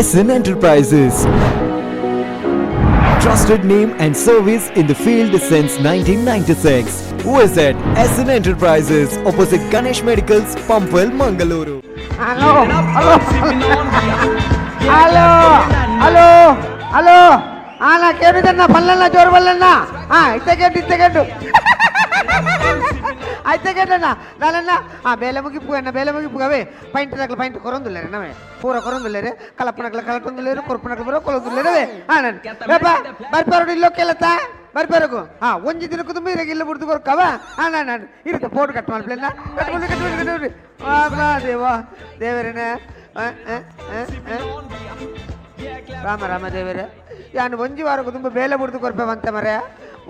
SN Enterprises. Trusted name and service in the field since 1996. Visit SN Enterprises opposite Ganesh Medicals, Pampal, Mangaluru. Hello ನಾ ಕೇಳಿದ್ದ ಬಲ್ಲಣ್ಣ ಜೋರು ಬಲ್ಲಣ್ಣ ಇತ್ತ ಆಯ್ತಾ ಕೇಳಣ್ಣ ನಾನಣ್ಣ ಬೇಲೆ ಮುಗಿಪು ಅವೇ paint ಕೊರೊಂದುಲ್ಲೇರೆ ನವೇ ಪೂರ ಕೊರೊಂದುಲ್ಲೇರೆ ಕಲಪನಕ್ಲ ಕಲಟೊಂದುಲ್ಲೇರು ಕೊರಪನಕ್ಲ ಬರೋ ಕೊಲೊಂದುಲ್ಲೇರವೇ ನಾನು ಬರ್ಪಾರೋಡು ಇಲ್ಲೋ ಕೇಳತ್ತಾ ಬರ್ಪಾರಗು ಒಂಜಿ ದಿನಕ್ಕೂ ತುಂಬ ಇರಾಗ ಇಲ್ಲ ಬಿಡ್ದು ಕೊರಕವ ನಾನು ಇರುತ್ತೆ ಫೋಟೋ ಕಟ್ ಮಾಡ್ಬಿಡಲ್ಲ ಕಟ್ಕೊಂಡು ದೇವರೇನ ರಾಮ ದೇವರೇ ಯಾನು ಒಂಜಿ ವಾರಕ್ಕೂ ತುಂಬ ಬೇಲೆ ಬಿಡ್ದು ಕೊರ್ಪೇವಂತ ಮರ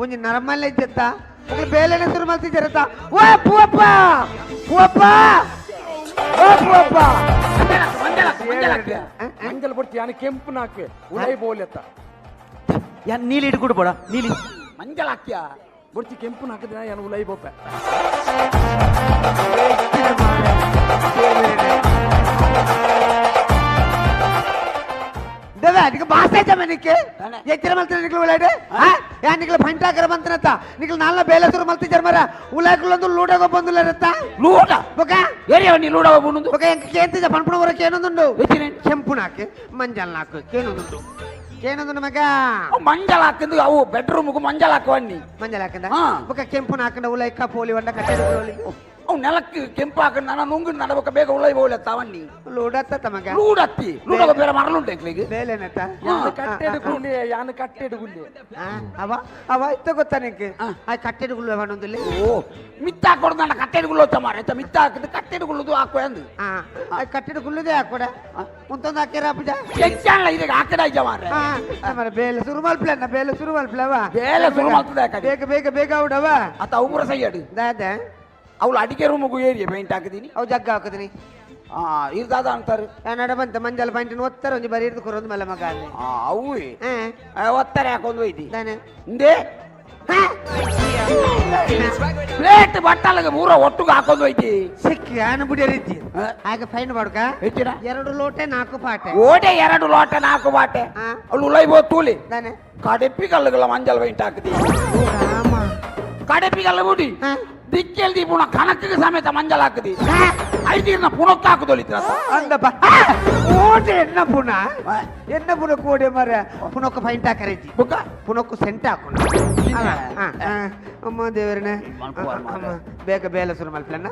ಒಂಜಿ ನರಮಲ್ಲ ಇದ್ದತ್ತ ಬೇಲೆನೆ ಶುರು ಮಾಡ್ತಿದ್ದಾರತ್ತ ಓ ಪೂವಪ್ಪ ಮಂಜಲ್ ಬಿಡ್ತಿ ಯಾನು ಕೆಂಪು ನಾಕೆ ಉಳೈ ಬೋಲೆತ್ತ ಯಾನ್ ನೀಲಿ ಹಿಡ್ಕೊಡು ಬೇಡ ನೀಲಿ ಮಂಜಲ್ ಹಾಕ್ಯ ಬಿಡ್ತಿ ಕೆಂಪು ನಾಕಿದ್ರೆ ಯಾನು ಉಳೈ ಬೋಪೆ ದೇವ ನಿಕ ಭಾಷೆ ಜಮ ನಿಕ್ಕೆ ಎಚ್ಚರ ಮಲ್ತಿನ ನಿಕ್ಲು ಉಳಾಡೆ ಯಾ ನಿಕ್ಲು ಫಂಟಾಕರ ಬಂತನತ್ತ ನಿಕ್ಲು ನಾಲ್ನ ಬೇಲೆ ಶುರು ಮಲ್ತಿದ್ದಾರ ಮರ ಉಳಾಕುಲೊಂದು ಲೂಡಾಗ ಬಂದುಲರತ್ತ ಲೂಡ ಬೊಕ ಏರಿಯ ನೀ ಲೂಡಾಗ ಬಂದು ಬೊಕ ಎಂಕ ಕೇಂತಿದ ಪನ್ಪುಣ ವರಕ್ಕೆ ಏನೊಂದುಂಡು ಕೆಂಪು ನಾಕೆ ಮಂಜಲ್ ನಾಕು ಏನೊಂದು ಮಗ ಮಂಜಲ್ ಹಾಕಿಂದು ಅವು ಬೆಡ್ರೂಮ್ಗೂ ಮಂಜಲ್ ಹಾಕುವಣ್ಣಿ ಮಂಜಲ್ ಹಾಕಂದ ಬೊಕ ಕೆಂಪು ನಾಕಂಡ ಉಲೈಕ ಪೋಲಿ ಒಂಡ ಕಟ್ಟೆ ಅವ್ ನೆಲಕ್ಕೆ ಕೆಂಪು ಹಾಕೊಂಡು ನಾನು ನುಂಗಿ ನಡಬೇಕ ಬೇಗ ಉಳೈ ಬೋಲೆತ್ತ ಅವಣ್ಣಿ ಲೂಡತ್ತ ಮಗ ಲೂಡತ್ತಿ ಲೂಡಾಗ ಬೇರೆ ಮರಳುಂಟು ಎಕ್ಲಿಗೆ ಬೇಲೆನತ್ತ ಕಟ್ಟೆಡುಗುಂಡೆ ಯಾನು ಕಟ್ಟೆಡುಗುಂಡೆ ಅವ ಇತ್ತ ಗೊತ್ತಾ ನಿಂಗೆ ಆ ಕಟ್ಟೆಡುಗುಳ್ಳು ಅವನೊಂದಲ್ಲಿ ಓ ಮಿತ್ತ ಹಾಕೊಡ್ದು ನನ್ನ ಕಟ್ಟೆಡುಗುಳ್ಳು ಹೋಗ್ತಾ ಮಾರ ಮಿತ್ತ ಹಾಕಿದ್ದು ಕಟ್ಟೆಡುಗುಳ್ಳುದು ಹಾಕೋ ಅಂದು ಕಟ್ಟೆಡುಗುಳ್ಳುದೇ ಹಾಕೊಡ ಮುಂತೊಂದು ಹಾಕ್ಯಾರ ಪೂಜಾ ಹೆಚ್ಚಲ್ಲ ಇದಕ್ಕೆ ಹಾಕಡ ಇದ್ದ ಮಾರ ಬೇಲೆ ಶುರು ಮಲ್ಪ್ಲನ್ನ ಬೇಲೆ ಶುರು ಮಲ್ಪ್ಲವ ಬೇಲೆ ಶುರು ಮಾಡ್ತದೆ ಬೇಗ ಅವಡವ ಅತ್ತ ಉಗುರ ಸೈಯಡು ದಾದ ಅವಳು ಅಡಿಗೆ ರೂಮಿಗೂ ಏರಿಯ ಪೇಂಟ್ ಹಾಕಿದೀನಿ ಅವು ಜಗ್ಗ ಹಾಕಿದೀನಿ ಇರ್ದಾದ ಅಂತಾರೆ ನಡ ಬಂತ ಮಂಜಲ್ ಪಾಯಿಂಟ್ ಒತ್ತರ ಒಂಜಿ ಬರೀ ಹಿಡಿದು ಕೊರೊಂದು ಮೇಲೆ ಮಗ ಅವು ಒತ್ತಾರೆ ಹಾಕೊಂದು ಒಯ್ದಿ ತಾನೆ ಹಿಂದೆ ಪ್ಲೇಟ್ ಬಟ್ಟಲಿಗೆ ಮೂರ ಒಟ್ಟಿಗೆ ಹಾಕೊಂಡು ಹೋಯ್ತಿ ಸಿಕ್ಕಿ ಆನ ಬುಡಿ ರೀತಿ ಹಾಗೆ ಫೈನ್ ಮಾಡ್ಕ ಹೆಚ್ಚಿನ 2 ಲೋಟೆ 4 ಪಾಟೆ ಓಟೆ 2 ಲೋಟ 4 ಬಾಟೆ ಅವಳು ಉಳೈಬೋ ತೂಲಿ ತಾನೆ ಕಡೆಪಿ ಕಲ್ಲುಗಳ ಮಂಜಲ್ ಪೇಂಟ್ ಹಾಕಿದಿ ಕಡೆಪಿ ಕಲ್ಲು ಬುಡಿ ದಿಕ್ಕೆಲ್ದಿ ಪುಣ ಕಣಕ್ಕಿಗೆ ಸಮೇತ ಮಂಜಲ್ ಹಾಕದಿ ಐದೀರ್ನ ಪುಣಕ್ಕ ಹಾಕುದೊಳಿತ್ರ ಅಂದಪ್ಪ ಓಟೆ ಎನ್ನ ಪುಣ ಕೋಡೆ ಮರ ಪುಣಕ್ಕ ಫೈಂಟ್ ಹಾಕರೇಜಿ ಪುಣಕ್ಕು ಸೆಂಟ್ ಹಾಕೊಂಡು ಅಮ್ಮ ದೇವರನೆ ಬೇಗ ಬೇಲೆ ಶುರು ಮಲ್ಪ್ಲನ್ನ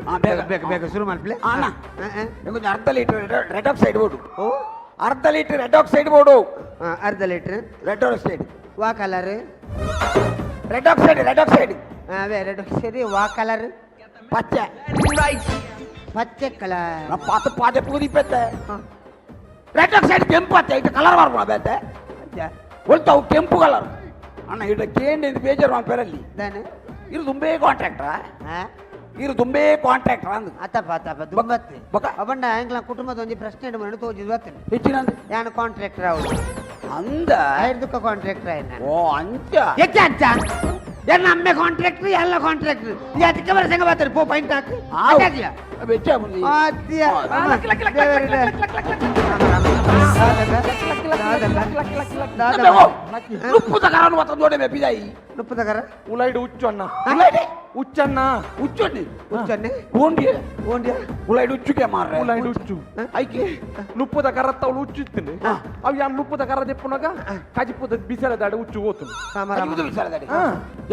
ಬೇಗ ಶುರು ಮಲ್ಪ್ಲೆ ಕೊಂಚ ಅರ್ಧ ಲೀಟರ್ ರೆಡ್ ಆಕ್ಸೈಡ್ ಬೋಡು ಅರ್ಧ ಲೀಟರ್ ರೆಡ್ ಆಕ್ಸೈಡ್ ಬೋಡು ಅರ್ಧ ಲೀಟರ್ ರೆಡ್ ಆಕ್ಸೈಡ್ ವಾ ಕಲರ್ ರೆಡ್ ಆಕ್ಸೈಡ್ ಅವೇ ರೆಡ್ ಸರಿ ವಾ ಕಲರ್ ಪಚ್ಚೆ ಕಲರ್ ಪಾತೆ ಪೂದಿ ಪೆತ್ತೆ ರೆಡ್ ಆಕ್ಸೈಡ್ ಕೆಂಪು ಪತ್ತೆ ಇಟ್ಟು ಕಲರ್ ಮಾಡ್ಬೋಣ ಬೇತೆ ಹೊಲ್ತಾವು ಕೆಂಪು ಕಲರ್ ಅಣ್ಣ ಇಡ ಕೇಂದ್ರ ಬೇಜಾರು ನಮ್ಮ ಪೇರಲ್ಲಿ ಇದು ತುಂಬೇ ಕಾಂಟ್ರಾಕ್ಟರ್ ಅಂದು ಅತ್ತಪ್ಪ ದುಂಬತ್ತೆ ಅವಂಡ ಆಂಗ್ಲ ಕುಟುಂಬದ ಒಂಜಿ ಪ್ರಶ್ನೆ ಮಾಡಿ ತೋಜಿದ್ ಬರ್ತೇನೆ ಹೆಚ್ಚಿನ ಯಾನು ಕಾಂಟ್ರಾಕ್ಟರ್ ಅವಳು ಅಂದ ಐದಕ್ಕ ಕಾಂಟ್ರಾಕ್ಟರ್ ಆಯ್ತು ಓ ಅಂಚ ಹೆಚ್ಚ ಎಲ್ಲ ಅಮ್ಮೆ ಕಾಂಟ್ರಾಕ್ಟರ್ ಎಲ್ಲ ಕಾಂಟ್ರಾಕ್ಟರ್ ಅದಕ್ಕೆ ಬರ ಸಂಗ ಬರ್ತಾರೆ ಪೋ ಪಾಯಿಂಟ್ ಹಾಕಿ ಬೆಚ್ಚ ಮುಂದೆ ನುಪ್ಪುದ ಕರನು ಮತ್ತ ನೋಡೆ ಮೆಪಿದಾಯಿ ನುಪ್ಪದ ಕರ ಉಲೈಡು ಉಚ್ಚಣ್ಣ ಉಚ್ಚನ್ನೆ ಉಲೈಡು ಉಚ್ಚುಗೆ ಮಾರ್ರೆ ಉಲೈಡು ಉಚ್ಚು ಐಕೆ ನುಪ್ಪದ ಕರ ತವಳು ಉಚ್ಚುತ್ತೀನಿ ಅವು ಯಾನ್ ನುಪ್ಪದ ಕರ ದೆಪ್ಪುನಾಗ ಕಜಿಪುದ ಬಿಸಲ ದಾಡ ಉಚ್ಚು ಹೋತು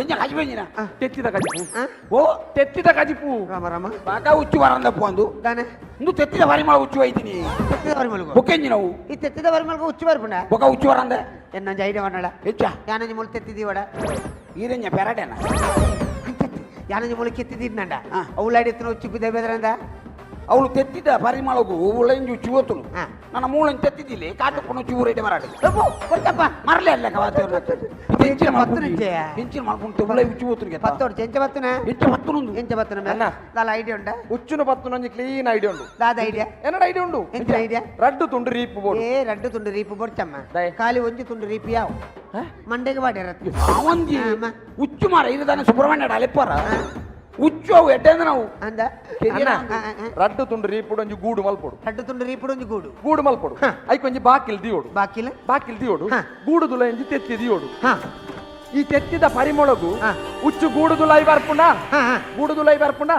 ಎಂಜ ಕಜಿಪೆಂಜಿನ ತೆತ್ತಿದ ಕಜಿಪು ಓ ತೆತ್ತಿದ ಕಜಿಪು ರಾಮ ಬಾಕ ಉಚ್ಚು ಬರಂದಪ್ಪ ಅಂದು ತಾನೆ ಇಂದು ತೆತ್ತಿದ ಪರಿಮಳ ಉಚ್ಚು ಐತಿನಿ ತೆತ್ತಿದ ಪರಿಮಳಗು ಬೊಕೆಂಜಿ ನಾವು ಈ ತೆತ್ತಿದ ಪರಿಮಳಗು ಉಚ್ಚು ಬರ್ಪುಂಡ ಬೊಕ ಉಚ್ಚು ಬರಂದೆ ಎನ್ನೊಂಜಿ ಐಡಿಯಾ ಮಾಡಳ ಹೆಚ್ಚ ಯಾನೊಂಜಿ ಮುಳು ತೆತ್ತಿದೀವಡ ಈರೆಂಜ ಪೆರಡೆನ ಯಾನೊಂಜಿ ಮುಳು ಕೆತ್ತಿದ್ದೀನಂಡ ಅವಳಾಡಿ ಎತ್ತಿನ ಉಚ್ಚು ಬಿದ್ದ ಬೆದ್ರಂದ ಅವಳು ತೆತ್ತಿದ ಪರಿಮಳಗು ಉಳಂಜಿ ಉಚ್ಚು ಹೋತನು ನನ್ನ ಮೂಳನ್ ತೆತ್ತಿದ್ದಿಲ್ಲ ಕಾಟು ಪುಣ ಚೂರು ಐಟೆ ಮರಾಡಿ ಕೊಟ್ಟಪ್ಪ ಮರಲೇ ಅಲ್ಲ ಹೆಂಚಿನ ಮಾಡ್ಕೊಂಡು ಉಳೈ ಉಚ್ಚು ಹೋತನಿಗೆ ಪತ್ತೋಡು ಚೆಂಚ ಬತ್ತನ ಎಂಚ ಬತ್ತನ ಅಣ್ಣ ದಾಲ ಐಡಿಯಾ ಉಂಡ ಉಚ್ಚುನು ಪತ್ತುನೊಂಜಿ ಕ್ಲೀನ್ ಐಡಿಯಾ ಉಂಡು ದಾದ ಐಡಿಯಾ ಏನಡ ಐಡಿಯಾ ಉಂಡು ಎಂಚಿನ ಐಡಿಯಾ ರಡ್ಡು ತುಂಡು ರೀಪು ಬೋಡು ರಡ್ಡು ತುಂಡು ರೀಪು ಬೊಡ್ಚಮ್ಮ ಖಾಲಿ ಒಂಜಿ ತುಂಡು ರೀಪು ಯಾವ ಮಂಡೆಗೆ ಬಾಡ್ಯಾರ ಅವಂಜಿ ಉಚ್ಚು ಮಾರ ಇರದಾನೆ ಸುಬ್ರಹ್ಮಣ್ಯ ಅಲೆಪ್ಪರ ಉಚ್ಚು ಅವು ಎಟ್ಟೆಂದ್ರೆ ನಾವು ಅಂದ ರಡ್ಡು ತುಂಡು ರೀಪುಡು ಒಂಜಿ ಗೂಡು ಮಲ್ಪೊಡು ರಡ್ಡು ತುಂಡು ರೀಪುಡು ಒಂಜಿ ಗೂಡು ಗೂಡು ಮಲ್ಪೊಡು ಐಕ್ ಒಂಜಿ ಬಾಕಿಲ್ ದಿಯೋಡು ಬಾಕಿಲ ಬಾಕಿಲ್ ದಿಯೋಡು ಗೂಡುದುಲ ಎಂಜಿ ತೆತ್ತಿ ದಿಯೋಡು ಹಾ ಈ ತೆತ್ತಿದ ಪರಿಮಳಗು ಉಚ್ಚು ಗೂಡುದುಲೈ ಬರ್ಪುಂಡ ಗೂಡುದುಲೈ ಬರ್ಪುಂಡ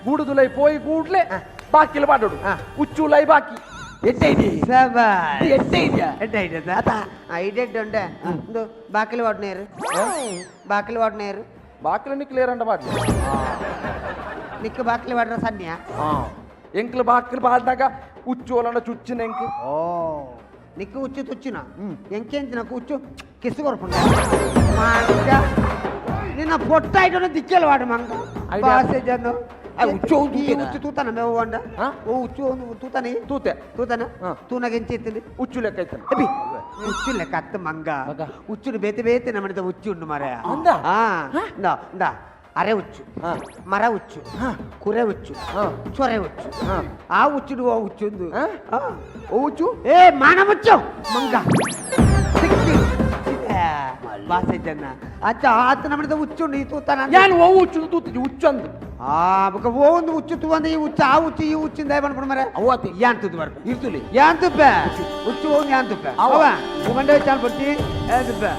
ಗೂಡುದುಲೈ ಪೋಯಿ ಗೂಡ್ಲೆ ಬಾಕಿಲ್ ಬಾಡೋಡು ಉಚ್ಚು ಲೈ ಬಾಕಿ ಎಟ್ಟೆ ಇದೆ ಸಬಾಸ್ ಎಟ್ಟೆ ಇದೆಯಾ ಎಡ್ಡ ಐಡದ ಐಡೆಡ್ ಉಂಡೆ ಒಂದು ಬಾಕಿಲು ವಾಡ್ನೇರು ಬಾಕಿಲು ವಾಡ್ನೇರು ಬಾಕಿಲನ್ನು ಕ್ಲಿಯರ್ ಅಂಡ ಮಾಡಿ ನಿಕ್ಕ ಬಾಕಿಲು ವಾಡ್ರ ಸನ್ಯ ಎಂಕ್ಲು ಬಾಕಿಲ್ ಬಾಡ್ನಾಗ ಉಚ್ಚು ಒಲಂಡ ಚುಚ್ಚಿನ ಎಂಕ್ ಓ ನಿಕ್ಕ ಉಚ್ಚು ತುಚ್ಚಿನ ಎಂಕೆಂಚ నాకు ఉచ్చు కిస్సు కొరపుండ మంగ నిన్న పొట్ట ఐటన దిక్కెల వాడు మంగ బాసే జను ఉచ్చు ఉచ్చు తూతన మేవ వండ ఓ ఉచ్చు తూతని ತೂತೆ తూతన తూనగ ఎంచెత్తింది ಉಚ್ಚು ಲೆಕ್ಕ ಐತಲ್ಲ అబ్బి ఉచ్చు లెక్క అత్త మంగ ఉచ్చుని బేతి బేతి నమ్మడితే ఉచ్చు ఉండు మరే అందా ఇందా ఇందా అరే ఉచ్చు మర ఉచ్చు కురే ఉచ్చు చొరే ఉచ్చు ఆ ఉచ్చుడు ఓ ఉచ్చుందు ಓ ಉಚ್ಚು ఏ మానముచ్చు మంగ సిక్కి బాసే జన్న అచ్చ ఆత నమ్మడితే ఉచ్చు నీ తూతన ಯಾನು ಓ ಉಚ್ಚು ತೂತಿಜಿ ಉಚ್ಚು ಅಂದು ఒక ఓ ಒಂದು ఉచ్చు తూవంది ఈ ఉచ్చు ఆ ఉచ్చు ఈ ఉచ్చింది ఏమనుకున్న మరే ಅವತ್ತು యాంతుది వరకు ಇರ್ತಲಿ ಯಾಂತುಪ್ಪೆ ಉಚ್ಚು ಹೋಗಿ ಯಾಂತುಪ್ಪೆ ಅವ ಉಗಂಡೆ ಚಾಲ್ ಬಟ್ಟಿ ಯಾಂತುಪ್ಪೆ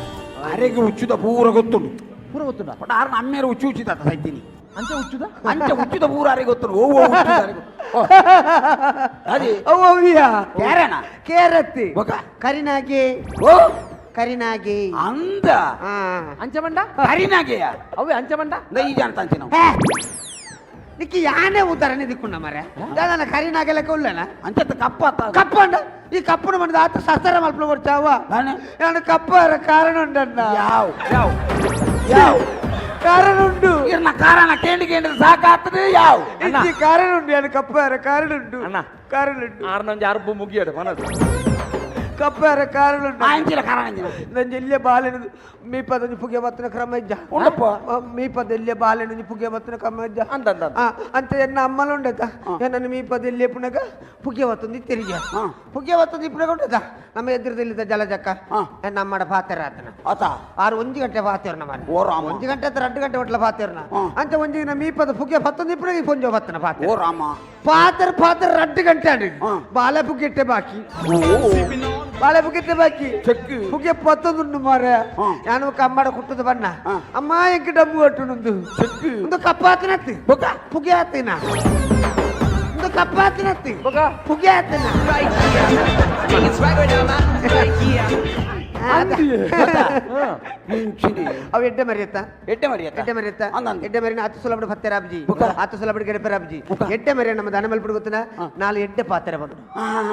ಅರೆಗೆ ಉಚ್ಚುದ ಪೂರ ಗೊತ್ತುಂಡು ಪೂರ ಗೊತ್ತುಂಡ ಬಟ್ ಆರು ನಮ್ಮೇರು ಉಚ್ಚು ಉಚ್ಚಿತ ಸೈತೀನಿ ಅಂಚೆ ಉಚ್ಚುದ ಅಂಚೆ ಉಚ್ಚುದ ಪೂರ ಅರೆಗೆ ಗೊತ್ತುಂಡು ಓ ಓ ಅದೇ ಅವ್ವಿಯ ಕ್ಯಾರೇನ ಕೇರತ್ತಿ ಬೊಕ ಕರಿನಾಗಿ ಓ ಕರಿನಾಗಿ ಅಂದ ಅಂಚೆ ಮಂಡ ಕರಿನಾಗೆಯ ಅವೇ ಅಂಚೆ ಮಂಡ ಈ ಜಾಣ ತಂಚೆ ನಾವು నీకు యానే ఉదాహరణ దిక్కున్నా మరే దాని కరీనాగే లెక్క ఉల్లేనా అంచేత కప్ప కప్పు అండ ఈ కప్పును మన దాత సస్తర మలుపులో వచ్చావా నేను కప్పు కారణం ఉండన్నా యావ్ యావ్ యావ్ కారణం ఉండు ఇర్న కారణ కేండి కేండి సాకాతది యావ్ ఇది కారణం ఉండు నేను కప్పు కారణం ఉండు ಅಣ್ಣ కారణం ఉండు 6 నుంచి 6 ಮುಗಿಯಡು ಮನದು ಕಪ್ಪು ಕಾರಣ ಉಂಡು ಆಂಚಿಲ ಕಾರಣ ನನ್ನ ಎಲ್ಲೇ ಬಾಲೆನು మీ పదని పుగే వస్తున్న క్రమజ్జ ఉండప్ప మీ పదెల్లే బాలే నుంచి పుగే వస్తున్న క్రమజ్జ అంతే ఎన్న అమ్మలు ఉండదా నన్ను మీ పదెల్లి ఎప్పుడునక పుగే వస్తుంది తిరిగి పుగే వస్తుంది ఇప్పుడు ఉండదా ನಮ್ಮ ಎದುರು ತಿಳಿದ ಜಲಜಕ್ಕ ನಮ್ಮಡ ಪಾತೆರಾತನ ಆತ 1 ಗಂಟೆ ಪಾತೆರ್ನ ಮಾಡಿ ಓ ರಾಮ 1 ಗಂಟೆ 2 ಗಂಟೆ ಒಟ್ಲ ಪಾತೆರ್ನ ಅಂತ ಒಂಜಿನ మీ ಪದ పుగే వస్తుంది ఇప్పుడు ಪೊಂಜೋ ವತ್ತನ ಪಾತೆ ಓ ರಾಮ ಪಾತೆರ್ 2 ಗಂಟೆ ಆಡಿ ಬಾಲೆ ಪುಗೆಟ್ಟೆ ಬಾಕಿ ಬಾಲೆ ಪುಗೆಟ್ಟೆ ಬಾಕಿ ಚೆಕ್ ಪುಗೆ ಪತ್ತೊಂದು ಮಾರೆ ನಾನು ಕಮ್ಮಡ ಕುಟ್ಟದ ಬಣ್ಣ ಅಮ್ಮ ಎಂಕ ಡಬ್ಬು ಒಟ್ಟುನುಂದು ಒಂದು ಕಪ್ಪಾತಿನತ್ತಿ ಪುಗೆ ಆತಿನ ಒಂದು ಕಪ್ಪಾತಿನತ್ತಿ ಪುಗೆ ಆತಿನ ಅವು ಎಡ್ಡೆ ಮರಿಯತ್ತ ಎಡ್ಡೆ ಮರಿಯತ್ತ ಎಡ್ಡೆ ಮರಿಯತ್ತ ಎಡ್ಡೆ ಮರಿನ ಹತ್ತು ಸುಲಭ ಭತ್ತೆ ರಾಬ್ಜಿ ಹತ್ತು ಸುಲಭ ಗಡಪೆ ರಾಬ್ಜಿ ಎಡ್ಡೆ ಮರಿಯ ನಮ್ಮ ದನ ಮಲ್ಪಡು ಗೊತ್ತನ 4 ಎಡ್ಡೆ ಪಾತ್ರೆ ಬಂದು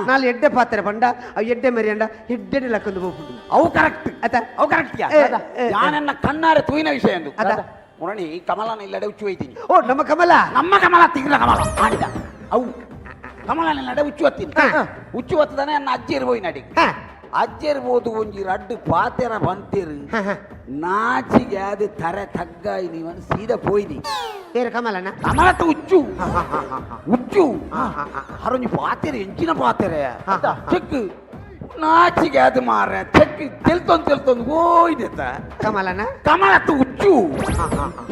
4 ಎಡ್ಡೆ ಪಾತ್ರೆ ಬಂಡ ಅವು ಎಡ್ಡೆ ಮರಿಯಂಡ ಎಡ್ಡೆ ಲಕ್ಕೊಂದು ಹೋಗ್ಬಿಡು ಅವು ಕರೆಕ್ಟ್ ಅವು ಕರೆಕ್ಟ್ ಯಾನನ್ನ ಕಣ್ಣಾರೆ ತೂಯಿನ ವಿಷಯ ಎಂದು ಮುರಣಿ ಕಮಲನ ಇಲ್ಲಡೆ ಉಚ್ಚು ಹೋಯ್ತೀನಿ ಓ ನಮ್ಮ ಕಮಲ ತಿಂಗಳ ಕಮಲ ಮಾಡಿದ ಅವು ಕಮಲನ ಇಲ್ಲಡೆ ಉಚ್ಚು ಹೊತ್ತೀನಿ ಉಚ್ಚು ಹೊತ್ತದಾನೆ ನನ್ನ ಅಜ್ಜಿರು ಹೋಯಿ ನಡಿ ಅಜ್ಜರ್ ಬೋದು ಒಂಜಿ ರಡ್ಡು ಪಾತೆರ ಬಂತಿರು ನಾಚಿಗೆ ಅದು ತರೆ ತಗ್ಗಾಯಿ ನೀವನು ಸೀದಾ ಪೋಯ್ನಿ ಬೇರೆ ಕಮಲನ ಕಮಲತ್ತ ಉಚ್ಚು ಉಚ್ಚು ಹರೊಂಜಿ ಪಾತೆರೆ ಎಂಚಿನ ಪಾತೆರೆ ಚೆಕ್ ನಾಚಿಗೆ ಅದು ಮಾರ ಚೆಕ್ ತೆಲ್ತೊಂದು ಹೋಯ್ದೆತ್ತ ಕಮಲನ ಕಮಲತ್ತ ಉಚ್ಚು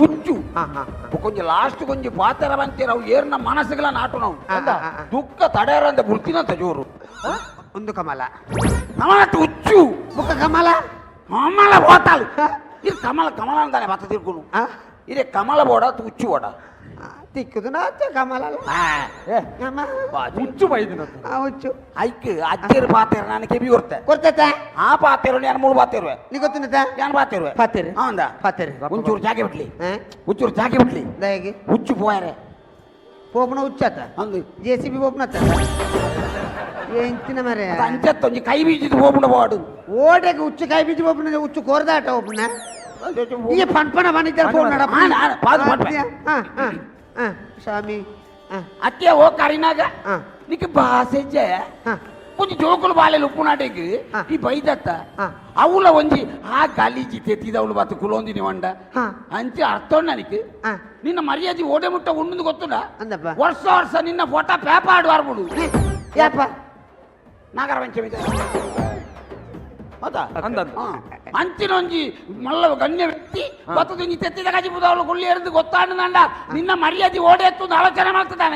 ಉಚ್ಚು ಕೊಂಚ ಲಾಸ್ಟ್ ಕೊಂಚ ಪಾತೆರ ಬಂತೀರ ಅವು ಏರ್ನ ಮನಸ್ಸುಗಳ ನಾಟು ನಾವು ದುಃಖ ತಡೆಯರಂತ ಬುಡ್ತಿನಂತ ಜೋರು ಒಂದು ಕಮಲ ಕಮಲತ್ತ ಉಚ್ಚು ಮುಖ ಕಮಲ ಕಮಲ పోతాలు ఇది కమల అంటానే పక్క తిరుకును ఇది కమల బోడ ఉచ్చు బోడ తిక్కుదు నా కమల ಉಚ್ಚು ಬೈದಿನ ಉಚ್ಚು ಐಕ್ ಅಜ್ಜರು ಪಾತೆರು ನಾನು ಕೆಬಿ ಕೊಡ್ತೈತೆ ಆ ಪಾತೆರು ನಾನು 3 ಪಾತೆರು ನೀ ಗೊತ್ತಿನತ ನಾನು ಪಾತೆರು ಪಾತೆರು ಹೌದಾ ಪಾತೆರು ಒಂಚೂರು ಜಾಗೆ ಬಿಟ್ಲಿ ಒಂಚೂರು ಜಾಗೆ ಬಿಟ್ಲಿ ದಯಗೆ ಉಚ್ಚು పోయారే పోపున ఉచ్చత అందు జేసీబీ పోపునత ఎంచిన మరే అంచెత్త ಒಂಜಿ ಕೈ ಬೀಜಿದು ಹೋಗ್ಬಿಡ ಬಾಡು ಓಡೆಗೆ ಉಚ್ಚು ಕೈ ಬೀಜ ಹೋಗ್ಬಿನ ಉಚ್ಚು ಕೋರ್ದಾಟ ಹೋಗ್ಬಿನ ಈ ಪನ್ಪನ ಬನಿದ್ದಾರೆ ಫೋನ್ ಸ್ವಾಮಿ ಅತ್ತೆ ಓ ಕರಿನಾಗ నీకు బాసెజ్జే కొంచెం జోకులు బాలేలు ఉప్పు నాటేకి ఈ బైదత్త అవుల ಒಂಜಿ ಆ ಗಲೀಜಿ ತೆತ್ತಿದವಳು ಬತ್ತು ಕುಲೊಂದಿ ನೀವಂಡ ಅಂಚೆ ಅರ್ಥೋಣ ನನಗೆ ನಿನ್ನ ಮರ್ಯಾದೆ ಓಡೆ ಮುಟ್ಟ ಉಣ್ಣದು ಗೊತ್ತುಂಡ ವರ್ಷ ನಿನ್ನ ಫೋಟೋ ಪೇಪ ಆಡುವಾರ್ಬಿಡು ಯಾಪ ನಾಗರ ಪಂಚಮಿ ಹೌದಾ ಅಂಚಿನೊಂಜಿ ಮಲ್ಲ ಗಣ್ಯ ವ್ಯಕ್ತಿ ಗೊತ್ತದು ನೀ ತೆತ್ತಿದ ಗಜಿ ಬುದವಳು ಗುಳ್ಳಿ ಎರೆದು ಗೊತ್ತಾಂಡ ನಿನ್ನ ಮರ್ಯಾದೆ ಓಡೆ ಎತ್ತು ಆಲೋಚನೆ ಮಾಡ್ತದಾನ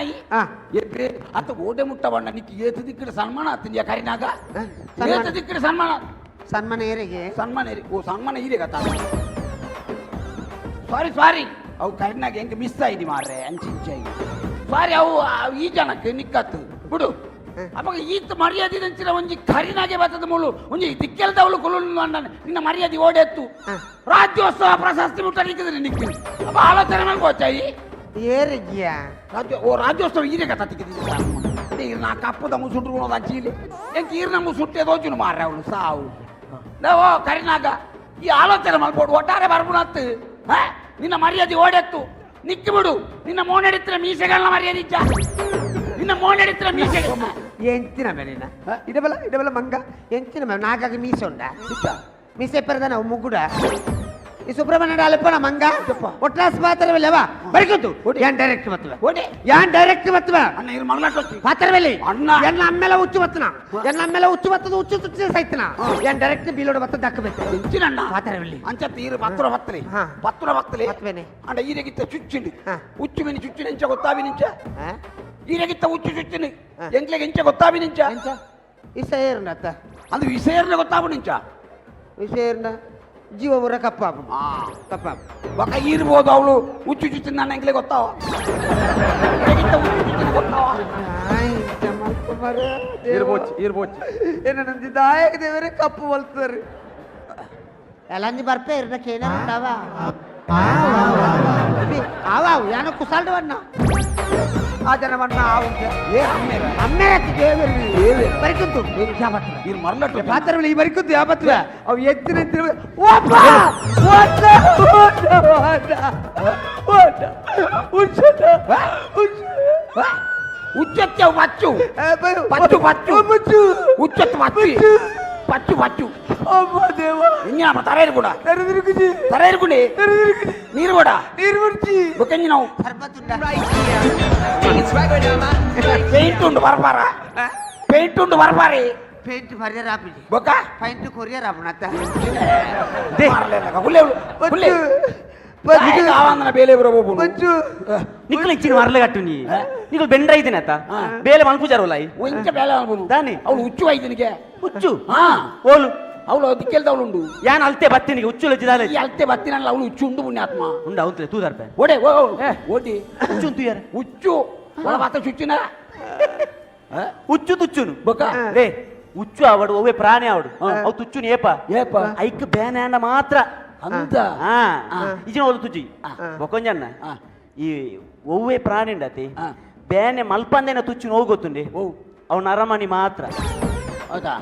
ಎಬ್ಬೆ ಅತ್ತ ಓಡೆ ಮುಟ್ಟ ಬಣ್ಣ ನಿಕ್ಕಿ ಏತು ದಿಕ್ಕಡ ಸನ್ಮಾನ ಆತಿಂದ್ಯಾ ಕರಿನಾಗ ಏತು ದಿಕ್ಕಡ ಸನ್ಮಾನ ಸನ್ಮಾನ ಏರಿಗೆ ಸನ್ಮಾನ ಏರಿ ಓ ಸನ್ಮಾನ ಈರೆ ಗತ್ತ ಸಾರಿ ಅವು ಕರಿನಾಗ ಹೆಂಗೆ ಮಿಸ್ ಆಯ್ದಿ ಮಾರ್ರೆ ಅಂಚಿಂಚಾಯಿ ಸಾರಿ ಅವು ಈ ಜನಕ್ಕೆ ನಿಕ್ಕತ್ತು ಬಿಡು ಅವಾಗ ಈತ ಮರ್ಯಾದೆ ಅಂಚಿನ ಒಂಜಿ ಕರಿನಾಗೆ ಬರ್ತದ ಮುಳು ಒಂಜಿ ದಿಕ್ಕೆಲ್ದವಳು ಕುಲು ನಿನ್ನ ಮರ್ಯಾದೆ ಓಡೆತ್ತು ರಾಜ್ಯೋತ್ಸವ ಪ್ರಶಸ್ತಿ ಮುಟ್ಟ ನಿಕ್ಕಿದ್ರೆ ನಿಕ್ಕಿ ಅಪ್ಪ ಆಲೋಚನೆ ಮಾಡ್ಕೋಚಾಯಿ ಏರಿಗ್ಯಾ ರಾಜ್ಯೋತ್ಸವ ಈರೆಗ ತತ್ತಿಕ್ಕಿದ್ದೀನಿ ನಾ ಕಪ್ಪದ ಮುಸುಟ್ರು ಅಜ್ಜಿಲಿ ಎಂಕ ಈರ್ ನಮ್ಗೆ ಸುಟ್ಟೆ ದೋಚುನು ಮಾರ್ರೆ ಅವಳು ಸಾವು ಓ ಕರಿನಾಗ ಈ ಆಲೋಚನೆ ಮಾಡ್ಬೋದು ಒಟ್ಟಾರೆ ಬರ್ಬಿಡತ್ತು ನಿನ್ನ ಮರ್ಯಾದೆ ಓಡೆತ್ತು ನಿಕ್ಕಿ ಬಿಡು ನಿನ್ನ ಮೋನೆಡಿತ್ರ ಮೀಸೆಗಳನ್ನ ಮರ್ಯಾದೆ ಇಜ್ಜ ನಿನ್ನ ಮೋನೆಡಿತ್ರ ಮೀಸೆ ಎಂಚಿನ ಮೇಲಿನ ಇಡಬಲ ಮಂಗ ಎಂಚಿನ ಮೇಲೆ ನಾಗಾಗಿ ಮೀಸೆ ಉಂಡ ಮೀಸೆ ಪೆರದ ನಾವು ಮುಗ್ಗುಡ ಈ ಸುಬ್ರಹ್ಮಣ್ಯ ಅಲ್ಲಪ್ಪನ ಮಂಗ ಒಟ್ರಾಸ್ ಪಾತ್ರವಿಲ್ಲವಾ ಬರಿಕೊತ್ತು ಯಾನ್ ಡೈರೆಕ್ಟ್ ಬರ್ತವೆ ಯಾನ್ ಡೈರೆಕ್ಟ್ ಬರ್ತವೆ ಅಣ್ಣ ಇದು ಮಗಳಾಟೋತಿ ಪಾತ್ರವಿಲ್ಲ ಅಣ್ಣ ಎನ್ನ ಅಮ್ಮೆಲ್ಲ ಹುಚ್ಚು ಬತ್ತನ ಎನ್ನ ಅಮ್ಮೆಲ್ಲ ಹುಚ್ಚು ಬತ್ತದ ಹುಚ್ಚು ಸೈತನ ಯಾನ್ ಡೈರೆಕ್ಟ್ ಬೀಲೋಡ ಬತ್ತ ದಕ್ಕಬೇಕು ಎಂಚಿನಣ್ಣ ಪಾತ್ರವಿಲ್ಲ ಅಂಚ ತೀರು ಪತ್ರ ಬತ್ತಲೆ ಬತ್ತವೇನೆ ಅಂಡ ಈರೆಗಿತ್ತ ಚುಚ್ಚಿಂಡು ಉಚ್ಚು ಮಿನಿ ಚುಚ್ಚಿನ ಎಂಚ ಗೊತ್ತಾವಿ ನಿಂಚ ಈರೆಗಿತ್ತ ಉಚ್ಚು ಚುಚ್ಚಿನ ಎಂಕ್ಲೆಗೆ ಎಂಚ ಗೊತ್ತಾವಿ ನಿಂಚ ವಿಷಯ ಏರುಂಡ ಅದು ವಿಷಯರ್ನ ಗೊತ್ತಾವು ನಿಂಚ ವಿಷಯ ಏರುಂಡ ಜೀವ ಬರ ಕಪ್ಪಾಪು ಕಪ್ಪಾಪು ಒಕ್ಕ ಇರ್ಬೋದು ಅವಳು ಉಚ್ಚು ಚುಚ್ಚಿನ ನನ್ನ ಎಂಕ್ಲೆ ಗೊತ್ತಾವ ಏನಂದಿ ದಾಯಕ ದೇವರೇ ಕಪ್ಪು ಹೊಲ್ತಾರೆ ಎಲ್ಲಂದಿ ಬರ್ಪೇ ಇರ್ನಕ್ಕೆ ಏನಾವ ಅವಾವು ಏನೋ ಕುಸಾಲ್ಡು ಬಣ್ಣ ಆ ಜನ ಬಣ್ಣ ಅಮ್ಮೇರತ್ತು ದೇವರಿ ಬರಿಕುಂತು ನೀನು ಮರಲಟ್ಟು ಪಾತ್ರವಿಲ್ಲ ಈ ಬರಿಕುಂತು ಯಾವತ್ತು ಅವು ಎತ್ತಿನ ಉಚ್ಚತ್ತೆ ಪಚ್ಚು ಪಚ್ಚು ಪಚ್ಚು ಉಚ್ಚತ್ತು ಪಚ್ಚು ಪಚ್ಚು ಪಚ್ಚು ಇನ್ನೇನಪ್ಪ ತರೇರು ಕೂಡ ತರೇರು ಕುಡಿ ನೀರು ಕೂಡ ನೀರು ಮುಡ್ಚಿ ಬುಕ್ಕಂಜಿ ನಾವು ಪೇಂಟ್ ಉಂಡು ಬರ್ಬಾರ ಪೇಂಟ್ ಉಂಡು ಬರ್ಬಾರಿ ಪೇಂಟ್ ಬರ್ಯರ್ ಆಪಿಜಿ ಬೊಕ್ಕ ಪೈಂಟ್ ಕೊರಿಯರ್ ಆಪಣತ್ತ ಬೇಲೆ ಬರೋ ನಿಕ್ಕಲು ಇಚ್ಚಿನ ಮರಲೆ ಕಟ್ಟು ನೀನು ಬೆಂಡ್ರ ಇದ್ದೀನಿ ಆತ ಬೇಲೆ ಮಲ್ಪುಜಾರಲ್ಲ ಒಂಚ ಬೇಲೆ ಅನ್ಬೋದು ದಾನಿ ಅವಳು ಹುಚ್ಚು ಆಯ್ತನಿಗೆ ಹುಚ್ಚು ಹಾ ಓಲು ಅವಳು ದಿಕ್ಕೆಲ್ದವಳು ಉಂಡು ಯಾನ್ ಅಲ್ತೆ ಬತ್ತಿನಿಗೆ ಹುಚ್ಚು ಲಜ್ಜಿದಾಲೆ ಈ ಅಲ್ತೆ ಬತ್ತಿನಲ್ಲ ಅವಳು ಹುಚ್ಚು ಉಂಡು ಪುಣ್ಯಾತ್ಮ ಉಂಡ ಅವನ್ಲೆ ತೂದಾರ್ಪೆ ಓಡೆ ಓಡಿ ಹುಚ್ಚು ಅಂತು ಯಾರ ಹುಚ್ಚು ಒಳ ಮಾತ ಚುಚ್ಚಿನ ಹುಚ್ಚು ತುಚ್ಚುನು ಬೊಕ್ಕ ರೇ ಹುಚ್ಚು ಆವಡು ಅವೇ ಪ್ರಾಣಿ ಆವಡು ಅವು ತುಚ್ಚುನು ಏಪ ಏಪ ಐಕ್ ಬೇನೆ ಮಾತ್ರ ಅಂತ ಇಜಿನ ಓದು ತುಜ್ಜಿ ಬೊಕೊಂಜನ್ನ ಈ ಒವ್ವೇ ಪ್ರಾಣಿ ಉಂಡತಿ ಬೇನೆ ಮಲ್ಪಂದೇನ ತುಚ್ಚು ನೋವು ಗೊತ್ತುಂಡಿ ಅವ್ನ ಅರಮನಿ ಮಾತ್ರ ಹೌದಾ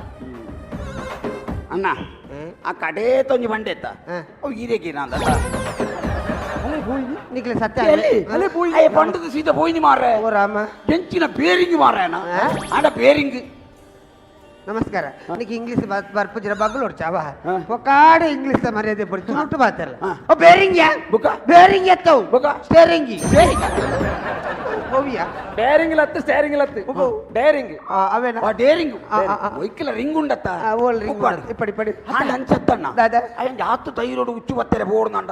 ಅಣ್ಣ ಆ ಕಡೇ ತೊಂಜಿ ಬಂಡೆ ಎತ್ತ ಅವು ಈರೇಗಿನ ಅಂತ ನಿಕ್ಲೆ ಸತ್ಯ ಪಂಡದ ಸೀದಾ ಪೋಯಿನಿ ಮಾರ್ರೆ ಓ ರಾಮ ಎಂಚಿನ ಬೇರಿಂಗ್ ಮಾರ್ರೆ ಅಣ್ಣ ಆಡ ಬೇರಿಂಗ್ ನಮಸ್ಕಾರ ನಿಕ್ ಇಂಗ್ಲಿಷ್ ಬರ್ಪುಜಿರ ಬಗ್ಲು ಹೊಡ್ಚಾವ ಒಕ್ಕಾಡ ಇಂಗ್ಲಿಷ್ ಮರ್ಯಾದೆ ಪಡ್ತು ಮುಟ್ಟು ಬಾತಲ್ಲ ಓ ಬೇರಿಂಗ್ ಯಾ ಬುಕ್ಕ ಬೇರಿಂಗ್ ಎತ್ತವು ಬುಕ್ಕ ಸ್ಟೇರಿಂಗಿ ಹೋವಿಯಾ ಡೇರಿಂಗ್ ಲತ್ತು ಸ್ಟೇರಿಂಗ್ ಲತ್ತು ಡೇರಿಂಗ್ ಅವೇನ ಡೇರಿಂಗ್ ಒಯ್ಕಲ ರಿಂಗ್ ಉಂಡತ್ತ ಓಲ್ ರಿಂಗ್ ಇಪ್ಪಡಿ ಪಡಿ ಹಾಂಡ ಅಂಚತ್ತಣ್ಣ ದಾದಾ ಅಯ್ಯ ಜಾತು ತೈರೋಡು ಉಚ್ಚು ಬತ್ತರೆ ಬೋರ್ನಂಡ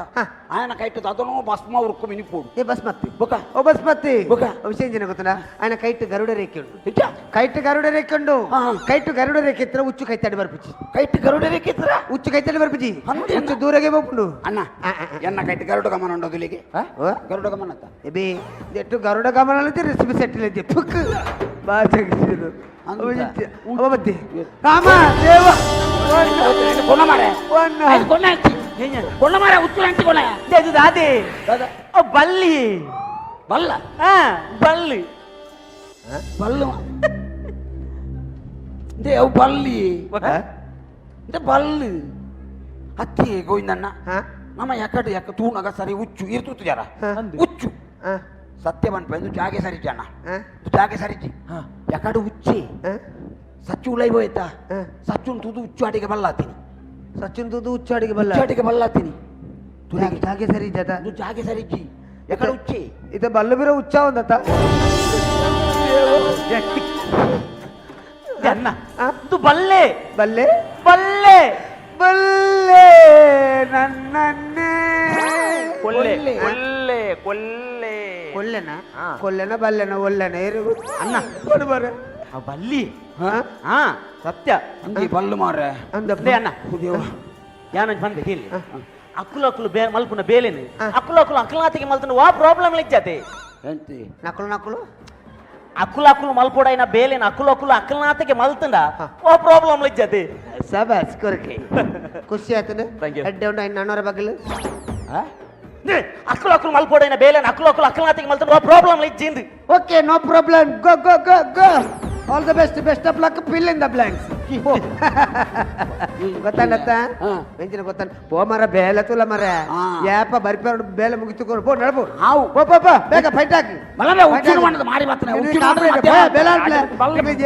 ఆయన ಕೈಟ್ ಅದನೋ ಭಸ್ಮ ಉರುಕು ಮಿನಿಪೋಡು ಏ ಬಸ್ಮತಿ ಬುಕ್ಕ ಓ ಬಸ್ಮತಿ ಬುಕ್ಕ ವಿಷಯ ಜನ ಗೊತ್ತನ ఆయన ಕೈಟ್ ಗರುಡ ರೇಖೆ ಉಂಟು ಇಚ್ಚ ಕೈಟ್ ಗರುಡ ರೇಖೆ ಉಂಟು ಕೈಟ್ ಗರುಡ ರೇಖೆ ಇತ್ರ ಉಚ್ಚು ಕೈತಾಡಿ ಬರ್ಪಿಚ್ಚಿ ಕೈಟ್ ಗರುಡ ರೇಖಿತ್ರ ಉಚ್ಚು ಕೈತಾಡಿ ಬರ್ಪಿಚ್ಚಿ ಅಂತೆ ಉಚ್ಚು ದೂರಗೆ ಹೋಗ್ಬಿಡು ಅಣ್ಣ ಎನ್ನ ಕೈಟ್ ಗರುಡ ಗಮನ ಉಂಡೋದಿಲಿಗೆ ಗರುಡ ಗಮನ ಅಂತ ಎಬಿ ಎಟ್ಟು ಗರುಡ ಗಮನ ಅಲ್ಲದೆ ರೆಸಿಪಿ ಸೆಟ್ಟಿಲ್ ಇದ್ದೆ ಪುಕ್ ಬಾ ಜಗಿಸಿದ್ರು ಮತ್ತೆ ರಾಮ ದೇವ ಕೊನ ಮಾರೆ ಕೊನ ಹಚ್ಚಿ ಕೊನ ಮಾರೆ ಉಚ್ಚು ಹಂಚಿ ಕೊನ ಇದು ದಾದೆ ಓ ಬಲ್ಲಿ ಬಲ್ಲ ಬಲ್ಲಿ ಬಲ್ಲು ದೇವ್ ಬಲ್ಲಿ ಬಲ್ಲು ಹತ್ತಿ ಗೋವಿಂದಣ್ಣ ನಮ್ಮ ಯಾಕ ತೂನಗ ಸರಿ ಉಚ್ಚು ಇರ್ತುತ್ತು ಜರ ಉಚ್ಚು ಸತ್ಯ ಬಂದು ಜಾಗೆ ಸರಿಜಿ ಅಣ್ಣ ಜಾಗೆ ಸರಿಜಿ ಯಾಕಡೆ ಉಚ್ಚಿ ಸಚ್ಚು ಉಳೈ ಹೋಯ್ತಾ ಸಚ್ಚುನ್ ತೂದು ಉಚ್ಚು ಆಟಿಗೆ ಬಲ್ಲಾತೀನಿ ಸಚಿನ್ ತೂದು ಉಚ್ಚಾಡಿಗೆ ಬಲ್ಲ ಉಚ್ಚಾಟಿಗೆ ಬಲ್ಲಾತೀನಿ ಜಾಗೆ ಸರಿ ಜತ ಜಾಗೆ ಸರಿಜಿ ಯಾಕಡೆ ಉಚ್ಚಿ ಇದು ಬಲ್ಲು ಬಿರೋ ಉಚ್ಚ ಒಂದತ್ತ ಅನ್ನ ಇದು ಬಲ್ಲೆ ಬಲ್ಲೆ ಬಲ್ಲೆ ಬಲ್ಲೆ ನನ್ನನ್ನೇ ಕೊಲ್ಲೆ ಕೊಲ್ಲೆ. ಕೊಲ್ಲೆ ಕೊಲ್ಲೆ ಕೊಲ್ಲೆನ ಹಾ. ಕೊಲ್ಲೆನ ಬಲ್ಲೆನ ಒಲ್ಲೆನ ಏರು ಅಣ್ಣ ಕೊಡು ಬಾರೆ ಆ ಬಲ್ಲಿ ಹಾ ಹಾ ಸತ್ಯ ಅಂಜಿ ಬಲ್ಲು ಮಾರ್ರೆ ಅಂದಪ್ಪ ಲೇ ಅಣ್ಣ ಯಾನ ಬಂದೆ ಹೇಳಿ ಅಕ್ಕುಲು ಅಕ್ಕುಲು ಮಲ್ಪುನ ಬೇಲೆನು ಅಕ್ಕುಲು ಅಕ್ಕುಲು ಅಕ್ಕಲಾತಿಗೆ ಮಲ್ತನ ವಾ ಪ್ರಾಬ್ಲಮ್ ಲಿಜ್ಜಾತೆ ಎಂತಿ ನಕಲು ನಕಲು ಅಕ್ಕುಲು ಅಕ್ಕುಲು ಮಲ್ಪೋಡ ಇನ್ನ ಬೇಲೆನ ಅಕ್ಕುಲು ಅಕ್ಕುಲು ಅಕ್ಕಲಾತಿಗೆ ಮಲ್ತಂಡ ವಾ ಪ್ರಾಬ್ಲಮ್ ಲಿಜ್ಜಾತೆ ಸಬಾಸ್ ಕೊರಕೆ ಖುಷಿ ಆಯ್ತು Thank you. ಹೆಡ್ಡೆ ಉಂಟು ಇನ್ನು ನನ್ನವರ ಬಗ್ಗಲು ಅಕ್ಕುಲು ಅಕ್ಕುಲು ಮಲ್ಪೋಡ ಇನ್ನ ಬೇಲೆನ ಅಕ್ಕುಲು ಅಕ್ಕುಲು ಅಕ್ಕಲಾತಿಗೆ ಮಲ್ತಂಡ ವಾ ಪ್ರಾಬ್ಲಮ್ ಲಿಜ್ಜಿಂದು okay no problem go go go go all the best of luck fill in the blanks ಗೊತ್ತಾನತ್ತ ಹಾ. ವೆಂಚಿನ ಗೊತ್ತಾನ ಪೋ ಮರ ಬೇಲೆ ತುಲ ಮರ ಹಾ. ಯಾಪ ಬರ್ಪೇರು ಬೇಲೆ ಮುಗಿತುಕೊಂಡು ಪೋ ನಡ್ಬು ಹಾವು. ಪೋ ಪೋ ಪೋ ಬೇಗ ಫೈಟ್ ಹಾಕಿ ಮಲಬೆ ಉಚ್ಚಿನ ಮಣ್ಣದ ಮಾರಿ ಬರ್ತಾನೆ ಉಚ್ಚಿನ ಬೇಲೆ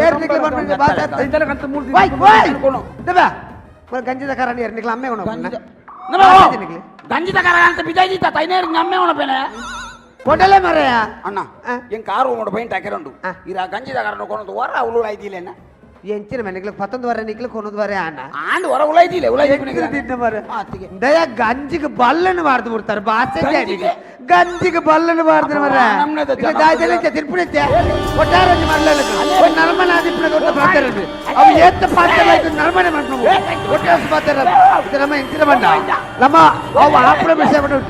ಏರ್ನಿಕ್ಲಿ ಬಂದ್ಬಿಟ್ಟು ಬಾತ್ ಗಂಜಿದ ಕಾರಣ ಏರ್ನಿಕ್ಲಿ ಅಮ್ಮೆ ಉಣ ಗಂಜಿದ ಕರ ಅಂತ ಬಿಜಾಯಿ ಜೀತ ತೈನೇರ್ ನಮ್ಮೆ ಉಣಪೇನೆ ಕೊಡಲೆ ಮರಯ ಅಣ್ಣ ಏನ್ ಕಾರು ಉಂಡು ಪೈಂಟ್ ಹಾಕಿರಂಡು ಇರ ಗಂಜಿದ ಕರ ನೋಕೊಂಡು ವರ ಅವಳು ಐದಿಲೇನ ಎಂಚಿನ ಮನೆಗ್ಲಿ 11 ವರೆ ನಿಕ್ಲಿ 11 ವರೆ ಆನ ಆಂಡ್ ವರ ಉಳೈದಿಲ್ಲ ತಿನ್ನ ಮರ ದಯ ಗಂಜಿಗೆ ಬಲ್ಲನ್ನು ಮಾಡ್ದು ಬಿಡ್ತಾರೆ ಬಾಸೆ ಗಂಜಿಗೆ ಬಲ್ಲನ್ನು ಮಾಡ್ತಾರೆ ಮರ ದಾಯದಲ್ಲಿ ತಿರ್ಪಿಡುತ್ತೆ ಒಟ್ಟಾರೆ ಮಾಡ್ಲಲ್ಲ ನರ್ಮನ ಆದಿಪ್ಪನ ಕೊಟ್ಟು ಬರ್ತಾರೆ ಅವು ಎತ್ತ ಪಾತ್ರ ನರ್ಮನೆ ಮಾಡ್ಕೊಂಡು ಒಟ್ಟಾರೆ ಪಾತ್ರ ಇದು ನಮ್ಮ ಇಂಚಿನ ಬಂಡ ನಮ್ಮ ಅವು ಆಪುರ ವಿಷಯ ಬಿಟ್ಟು